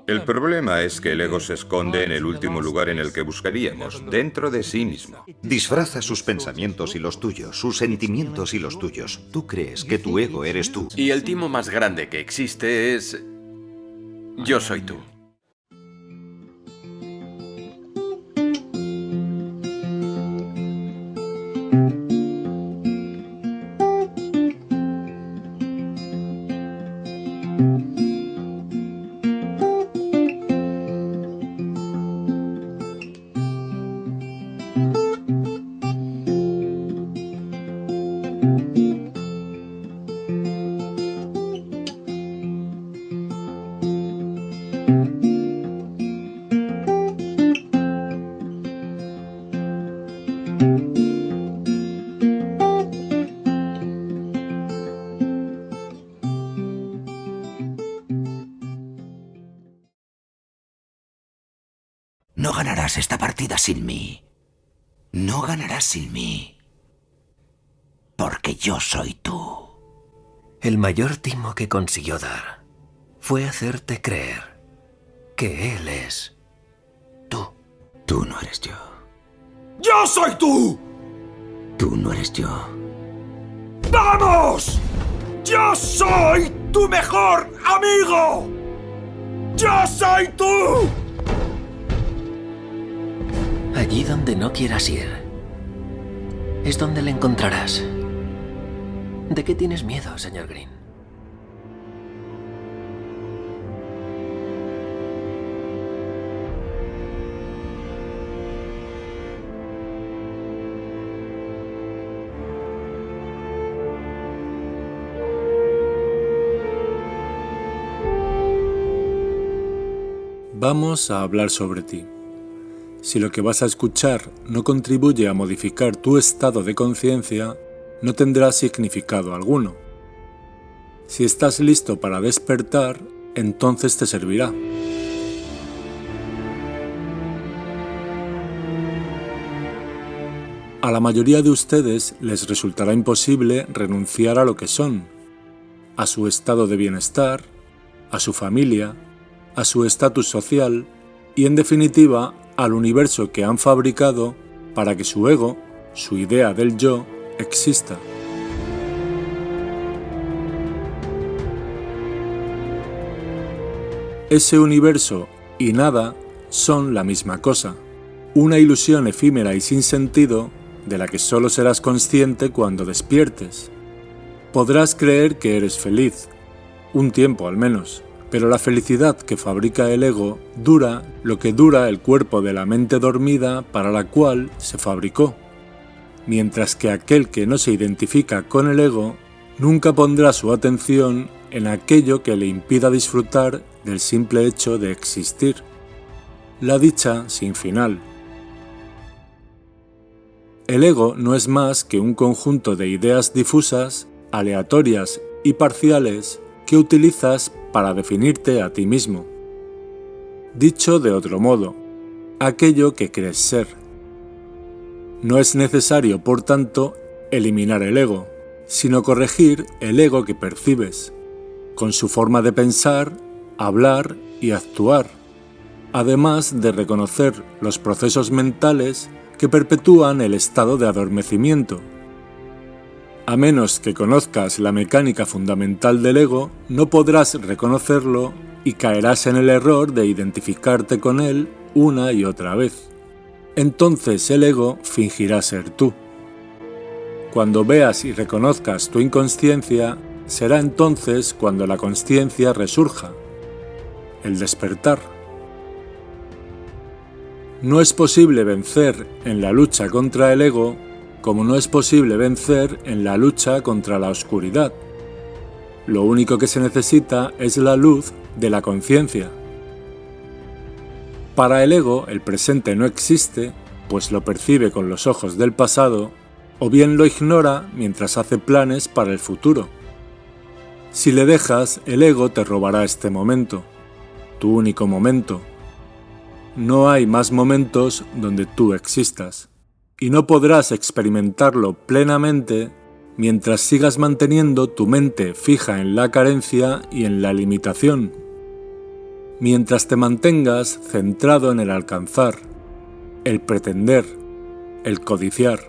El problema es que el ego se esconde en el último lugar en el que buscaríamos, dentro de sí mismo. Disfraza sus pensamientos y los tuyos, sus sentimientos y los tuyos. Tú crees que tu ego eres tú. Y el timo más grande que existe es... yo soy tú. No ganarás esta partida sin mí. No ganarás sin mí. Porque yo soy tú. El mayor timo que consiguió dar fue hacerte creer que él es tú. Tú no eres yo. ¡Yo soy tú! Tú no eres yo. ¡Vamos! ¡Yo soy tu mejor amigo! ¡Yo soy tú! Allí donde no quieras ir, es donde le encontrarás. ¿De qué tienes miedo, señor Green? Vamos a hablar sobre ti. Si lo que vas a escuchar no contribuye a modificar tu estado de conciencia, no tendrá significado alguno. Si estás listo para despertar, entonces te servirá. A la mayoría de ustedes les resultará imposible renunciar a lo que son, a su estado de bienestar, a su familia, a su estatus social y, en definitiva, al universo que han fabricado para que su ego, su idea del yo, exista. Ese universo y nada son la misma cosa, una ilusión efímera y sin sentido de la que solo serás consciente cuando despiertes. Podrás creer que eres feliz, un tiempo al menos, pero la felicidad que fabrica el ego dura lo que dura el cuerpo de la mente dormida para la cual se fabricó, mientras que aquel que no se identifica con el ego nunca pondrá su atención en aquello que le impida disfrutar del simple hecho de existir, la dicha sin final. El ego no es más que un conjunto de ideas difusas, aleatorias y parciales que utilizas para definirte a ti mismo. Dicho de otro modo, aquello que crees ser. No es necesario, por tanto, eliminar el ego, sino corregir el ego que percibes, con su forma de pensar, hablar y actuar, además de reconocer los procesos mentales que perpetúan el estado de adormecimiento. A menos que conozcas la mecánica fundamental del ego, no podrás reconocerlo y caerás en el error de identificarte con él una y otra vez. Entonces el ego fingirá ser tú. Cuando veas y reconozcas tu inconsciencia, será entonces cuando la consciencia resurja, el despertar. No es posible vencer en la lucha contra el ego como no es posible vencer en la lucha contra la oscuridad. Lo único que se necesita es la luz de la conciencia. Para el ego, el presente no existe, pues lo percibe con los ojos del pasado, o bien lo ignora mientras hace planes para el futuro. Si le dejas, el ego te robará este momento, tu único momento. No hay más momentos donde tú existas, y no podrás experimentarlo plenamente mientras sigas manteniendo tu mente fija en la carencia y en la limitación. mientras te mantengas centrado en el alcanzar, el pretender, el codiciar.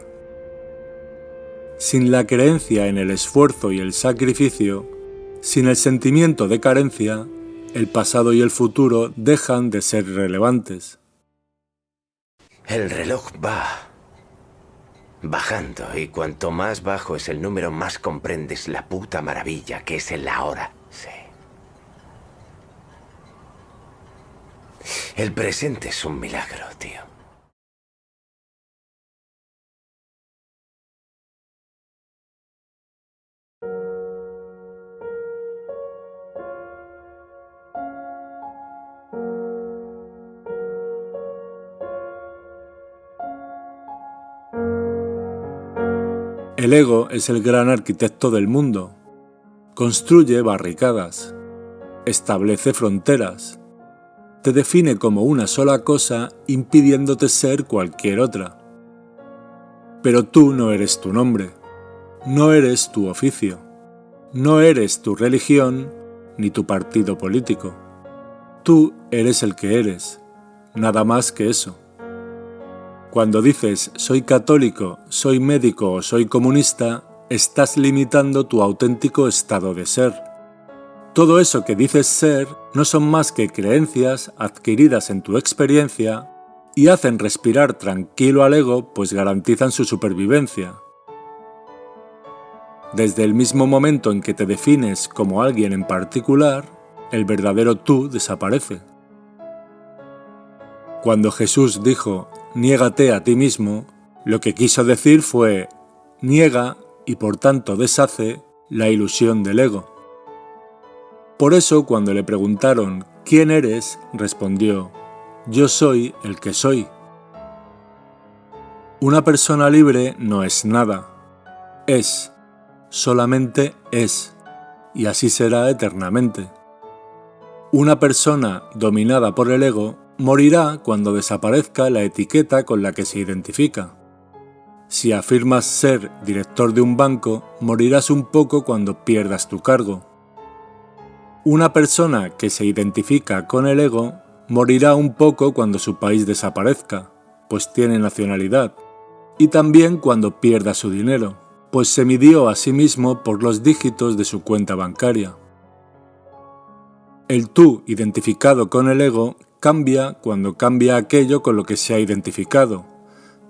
Sin la creencia en el esfuerzo y el sacrificio, sin el sentimiento de carencia, el pasado y el futuro dejan de ser relevantes. El reloj va bajando y cuanto más bajo es el número, más comprendes la puta maravilla que es el ahora. Sí. El presente es un milagro, tío. El ego es el gran arquitecto del mundo. Construye barricadas, establece fronteras, te define como una sola cosa impidiéndote ser cualquier otra. Pero tú no eres tu nombre, no eres tu oficio, no eres tu religión ni tu partido político. Tú eres el que eres, nada más que eso. Cuando dices soy católico, soy médico o soy comunista, estás limitando tu auténtico estado de ser. Todo eso que dices ser no son más que creencias adquiridas en tu experiencia y hacen respirar tranquilo al ego, pues garantizan su supervivencia. Desde el mismo momento en que te defines como alguien en particular, el verdadero tú desaparece. Cuando Jesús dijo «niégate a ti mismo», lo que quiso decir fue niega y por tanto deshace la ilusión del ego. Por eso cuando le preguntaron «¿quién eres?», respondió «yo soy el que soy». Una persona libre no es nada, es, solamente es, y así será eternamente. Una persona dominada por el ego morirá cuando desaparezca la etiqueta con la que se identifica. Si afirmas ser director de un banco, morirás un poco cuando pierdas tu cargo. Una persona que se identifica con el ego morirá un poco cuando su país desaparezca, pues tiene nacionalidad, y también cuando pierda su dinero, pues se midió a sí mismo por los dígitos de su cuenta bancaria. El tú identificado con el ego cambia cuando cambia aquello con lo que se ha identificado,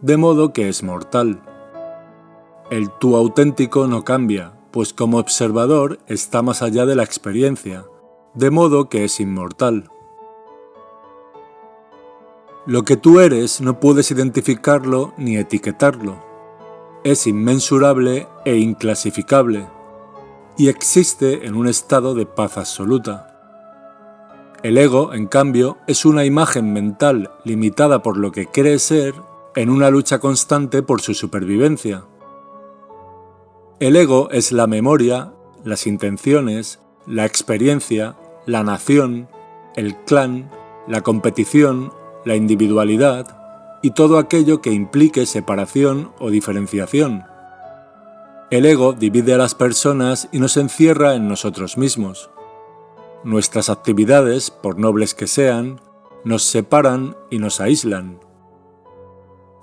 de modo que es mortal. El tú auténtico no cambia, pues como observador está más allá de la experiencia, de modo que es inmortal. Lo que tú eres no puedes identificarlo ni etiquetarlo. Es inmensurable e inclasificable, y existe en un estado de paz absoluta. El ego, en cambio, es una imagen mental limitada por lo que cree ser en una lucha constante por su supervivencia. El ego es la memoria, las intenciones, la experiencia, la nación, el clan, la competición, la individualidad y todo aquello que implique separación o diferenciación. El ego divide a las personas y nos encierra en nosotros mismos. Nuestras actividades, por nobles que sean, nos separan y nos aíslan.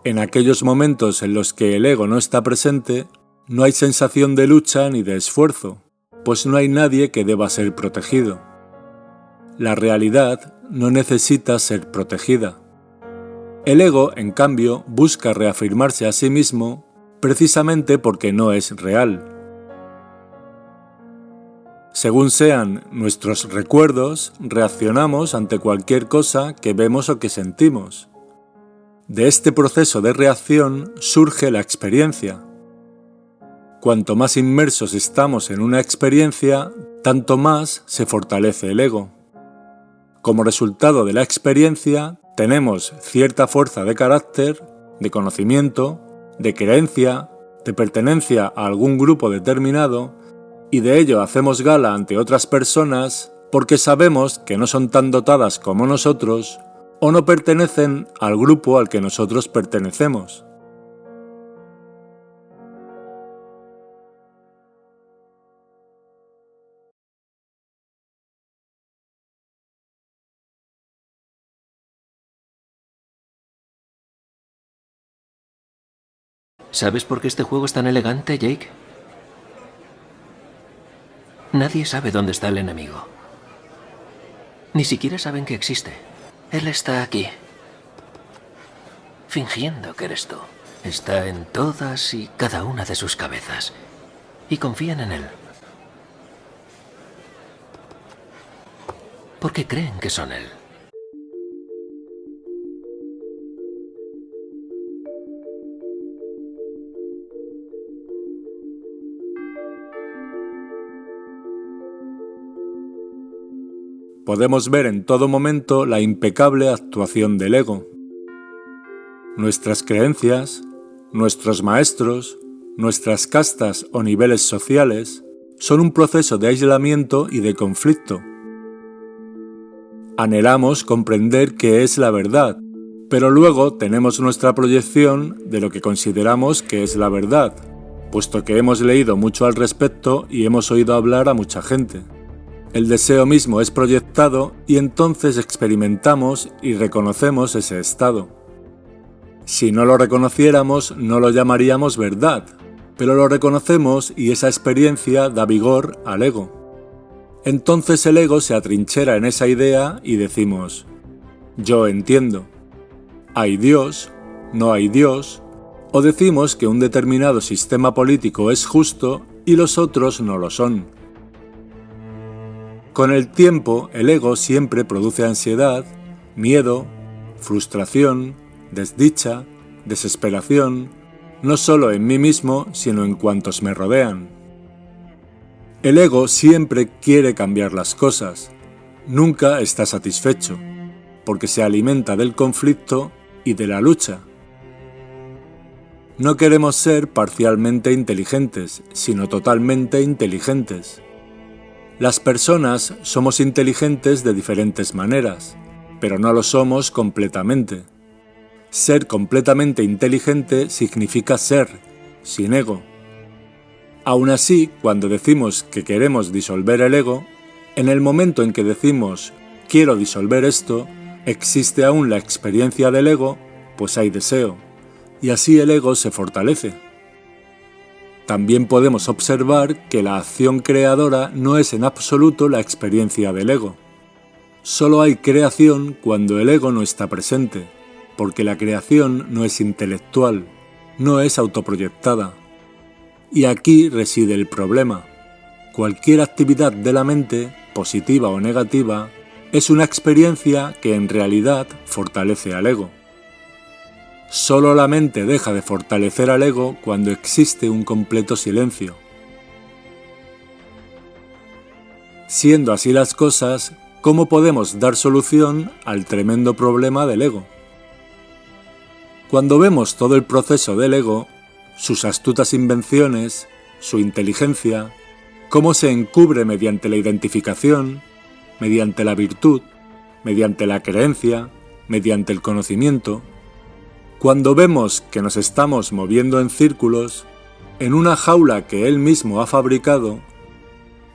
En aquellos momentos en los que el ego no está presente, no hay sensación de lucha ni de esfuerzo, pues no hay nadie que deba ser protegido. La realidad no necesita ser protegida. El ego, en cambio, busca reafirmarse a sí mismo precisamente porque no es real. Según sean nuestros recuerdos, reaccionamos ante cualquier cosa que vemos o que sentimos. De este proceso de reacción surge la experiencia. Cuanto más inmersos estamos en una experiencia, tanto más se fortalece el ego. Como resultado de la experiencia, tenemos cierta fuerza de carácter, de conocimiento, de creencia, de pertenencia a algún grupo determinado, y de ello hacemos gala ante otras personas porque sabemos que no son tan dotadas como nosotros o no pertenecen al grupo al que nosotros pertenecemos. ¿Sabes por qué este juego es tan elegante, Jake? Nadie sabe dónde está el enemigo. Ni siquiera saben que existe. Él está aquí, fingiendo que eres tú. Está en todas y cada una de sus cabezas. Y confían en él. Porque creen que son él. Podemos ver en todo momento la impecable actuación del ego. Nuestras creencias, nuestros maestros, nuestras castas o niveles sociales son un proceso de aislamiento y de conflicto. Anhelamos comprender qué es la verdad, pero luego tenemos nuestra proyección de lo que consideramos que es la verdad, puesto que hemos leído mucho al respecto y hemos oído hablar a mucha gente. El deseo mismo es proyectado y entonces experimentamos y reconocemos ese estado. Si no lo reconociéramos, no lo llamaríamos verdad, pero lo reconocemos y esa experiencia da vigor al ego. Entonces el ego se atrinchera en esa idea y decimos: yo entiendo. ¿Hay Dios? ¿No hay Dios? O decimos que un determinado sistema político es justo y los otros no lo son. Con el tiempo, el ego siempre produce ansiedad, miedo, frustración, desdicha, desesperación, no solo en mí mismo, sino en cuantos me rodean. El ego siempre quiere cambiar las cosas, nunca está satisfecho, porque se alimenta del conflicto y de la lucha. No queremos ser parcialmente inteligentes, sino totalmente inteligentes. Las personas somos inteligentes de diferentes maneras, pero no lo somos completamente. Ser completamente inteligente significa ser, sin ego. Aún así, cuando decimos que queremos disolver el ego, en el momento en que decimos quiero disolver esto, existe aún la experiencia del ego, pues hay deseo, y así el ego se fortalece. También podemos observar que la acción creadora no es en absoluto la experiencia del ego. Solo hay creación cuando el ego no está presente, porque la creación no es intelectual, no es autoproyectada. Y aquí reside el problema. Cualquier actividad de la mente, positiva o negativa, es una experiencia que en realidad fortalece al ego. Solo la mente deja de fortalecer al ego cuando existe un completo silencio. Siendo así las cosas, ¿cómo podemos dar solución al tremendo problema del ego? Cuando vemos todo el proceso del ego, sus astutas invenciones, su inteligencia, cómo se encubre mediante la identificación, mediante la virtud, mediante la creencia, mediante el conocimiento, cuando vemos que nos estamos moviendo en círculos, en una jaula que él mismo ha fabricado,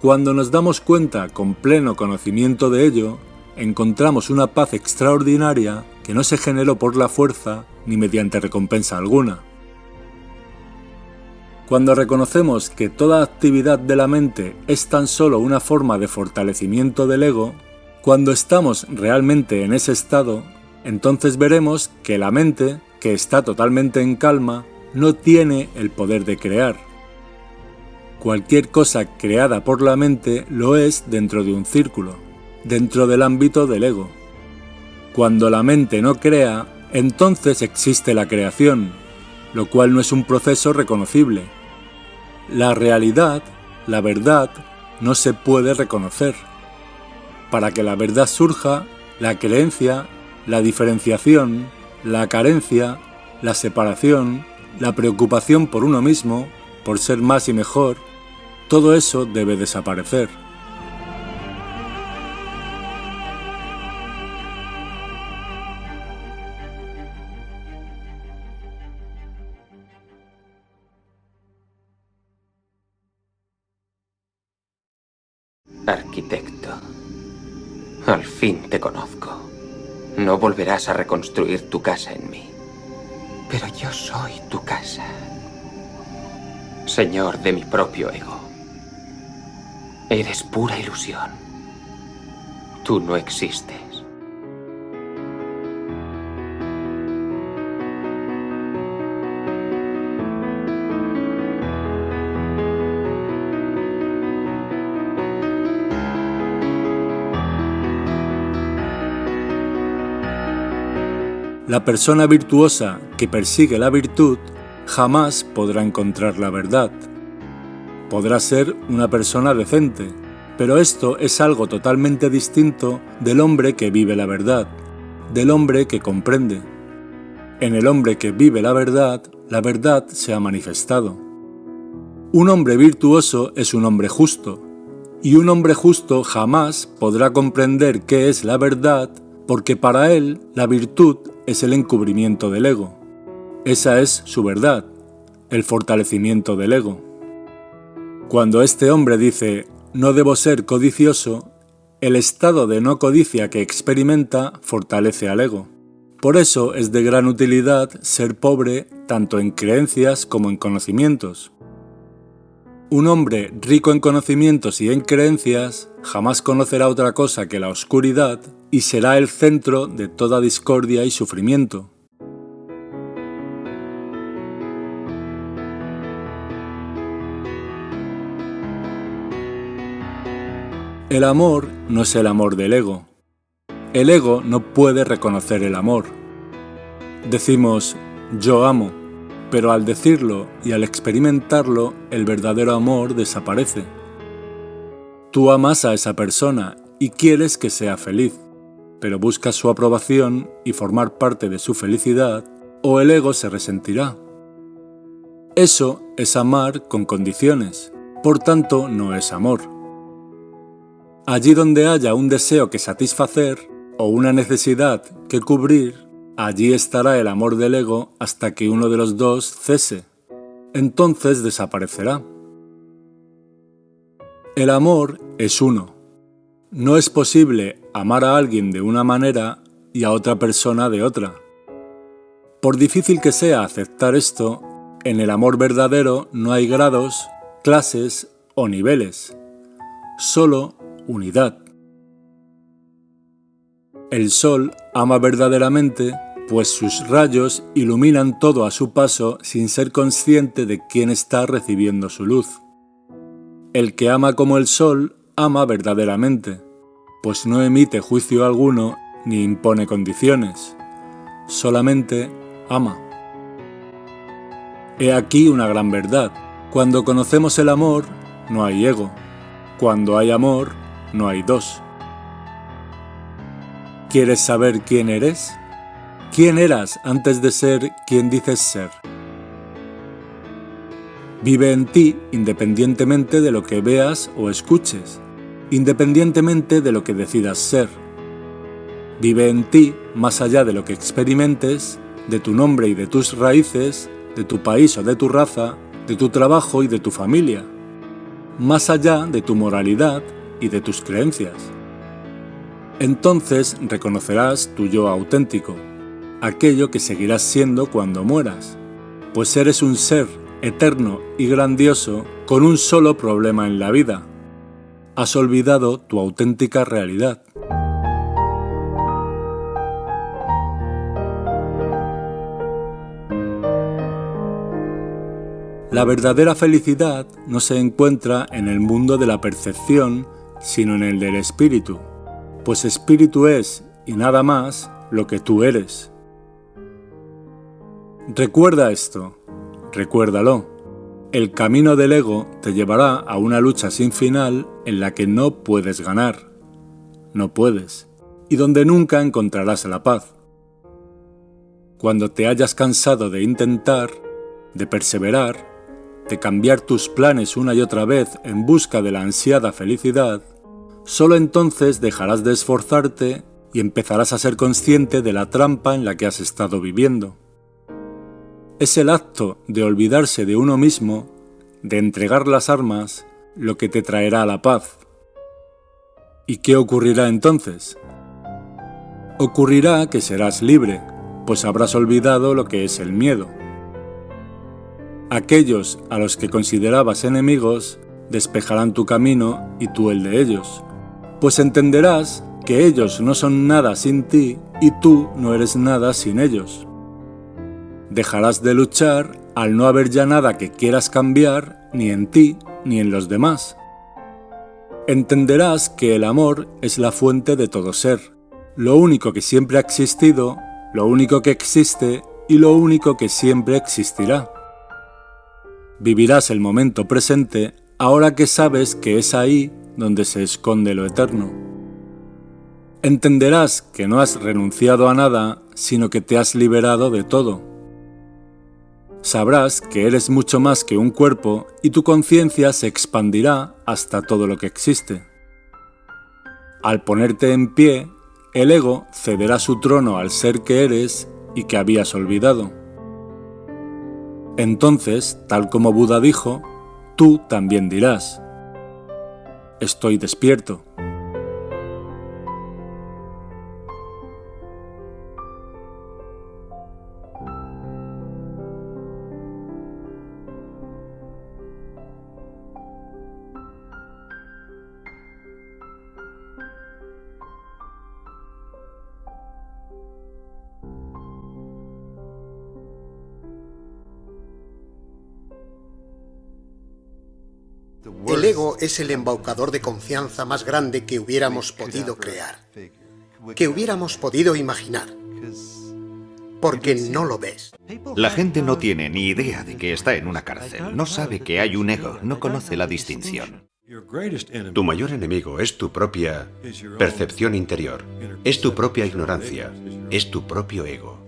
cuando nos damos cuenta con pleno conocimiento de ello, encontramos una paz extraordinaria que no se generó por la fuerza ni mediante recompensa alguna. Cuando reconocemos que toda actividad de la mente es tan solo una forma de fortalecimiento del ego, cuando estamos realmente en ese estado, entonces veremos que la mente, que está totalmente en calma, no tiene el poder de crear. Cualquier cosa creada por la mente lo es dentro de un círculo, dentro del ámbito del ego. Cuando la mente no crea, entonces existe la creación, lo cual no es un proceso reconocible. La realidad, la verdad, no se puede reconocer. Para que la verdad surja, la creencia, la diferenciación, la carencia, la separación, la preocupación por uno mismo, por ser más y mejor, todo eso debe desaparecer. Arquitecto, al fin te conozco. No volverás a reconstruir tu casa en mí. Pero yo soy tu casa. señor de mi propio ego. Eres pura ilusión. Tú no existes. La persona virtuosa que persigue la virtud jamás podrá encontrar la verdad. Podrá ser una persona decente, pero esto es algo totalmente distinto del hombre que vive la verdad, del hombre que comprende. En el hombre que vive la verdad se ha manifestado. Un hombre virtuoso es un hombre justo, y un hombre justo jamás podrá comprender qué es la verdad, porque para él la virtud es el encubrimiento del ego. Esa es su verdad, el fortalecimiento del ego. Cuando este hombre dice, no debo ser codicioso, el estado de no codicia que experimenta fortalece al ego. Por eso es de gran utilidad ser pobre tanto en creencias como en conocimientos. Un hombre rico en conocimientos y en creencias jamás conocerá otra cosa que la oscuridad y será el centro de toda discordia y sufrimiento. El amor no es el amor del ego. El ego no puede reconocer el amor. Decimos, yo amo, pero al decirlo y al experimentarlo, el verdadero amor desaparece. Tú amas a esa persona y quieres que sea feliz, pero buscas su aprobación y formar parte de su felicidad, o el ego se resentirá. Eso es amar con condiciones, por tanto no es amor. Allí donde haya un deseo que satisfacer o una necesidad que cubrir, allí estará el amor del ego hasta que uno de los dos cese. Entonces desaparecerá. El amor es uno. No es posible amar a alguien de una manera y a otra persona de otra. Por difícil que sea aceptar esto, en el amor verdadero no hay grados, clases o niveles, solo unidad. El sol ama verdaderamente, pues sus rayos iluminan todo a su paso sin ser consciente de quién está recibiendo su luz. El que ama como el sol ama verdaderamente, pues no emite juicio alguno ni impone condiciones, solamente ama. He aquí una gran verdad: cuando conocemos el amor, no hay ego; cuando hay amor, no hay dos. ¿Quieres saber quién eres? ¿Quién eras antes de ser quien dices ser? Vive en ti independientemente de lo que veas o escuches, independientemente de lo que decidas ser. Vive en ti más allá de lo que experimentes, de tu nombre y de tus raíces, de tu país o de tu raza, de tu trabajo y de tu familia, más allá de tu moralidad y de tus creencias. Entonces reconocerás tu yo auténtico, aquello que seguirás siendo cuando mueras, pues eres un ser eterno y grandioso con un solo problema en la vida: has olvidado tu auténtica realidad. La verdadera felicidad no se encuentra en el mundo de la percepción, sino en el del espíritu, pues espíritu es, y nada más, lo que tú eres. Recuerda esto, recuérdalo. El camino del ego te llevará a una lucha sin final en la que no puedes ganar. No puedes. Y donde nunca encontrarás la paz. Cuando te hayas cansado de intentar, de perseverar, de cambiar tus planes una y otra vez en busca de la ansiada felicidad, solo entonces dejarás de esforzarte y empezarás a ser consciente de la trampa en la que has estado viviendo. Es el acto de olvidarse de uno mismo, de entregar las armas, lo que te traerá la paz. ¿Y qué ocurrirá entonces? Ocurrirá que serás libre, pues habrás olvidado lo que es el miedo. Aquellos a los que considerabas enemigos despejarán tu camino y tú el de ellos, pues entenderás que ellos no son nada sin ti y tú no eres nada sin ellos. Dejarás de luchar al no haber ya nada que quieras cambiar ni en ti ni en los demás. Entenderás que el amor es la fuente de todo ser, lo único que siempre ha existido, lo único que existe y lo único que siempre existirá. Vivirás el momento presente ahora que sabes que es ahí donde se esconde lo eterno. Entenderás que no has renunciado a nada, sino que te has liberado de todo. Sabrás que eres mucho más que un cuerpo y tu conciencia se expandirá hasta todo lo que existe. Al ponerte en pie, el ego cederá su trono al ser que eres y que habías olvidado. Entonces, tal como Buda dijo, tú también dirás: estoy despierto. El ego es el embaucador de confianza más grande que hubiéramos podido crear, que hubiéramos podido imaginar, porque no lo ves. La gente no tiene ni idea de que está en una cárcel, no sabe que hay un ego, no conoce la distinción. Tu mayor enemigo es tu propia percepción interior, es tu propia ignorancia, es tu propio ego.